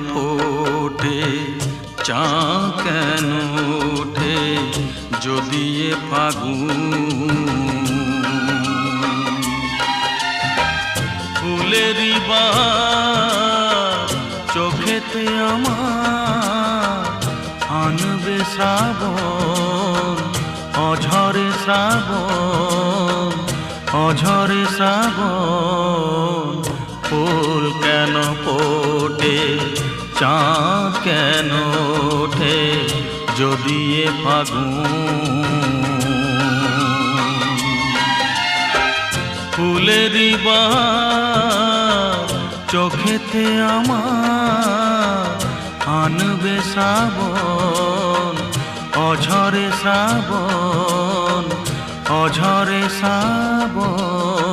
ফোটে, চাঁদ কেন ওঠে যদি এ ফাগুন। ফুলেরই বাহার চোখেতে আমার আনবে শ্রাবণ, অঝরে শ্রাবণ, অঝরে শ্রাবণ। ফুল কেন ফোটে, চাঁদ কেন ওঠে যদি এ ফাগুন। ফুলেরই বাহার চোখেতে আমার আনবে শ্রাবণ, অঝরে শ্রাবণ, অঝরে শ্রাবণ।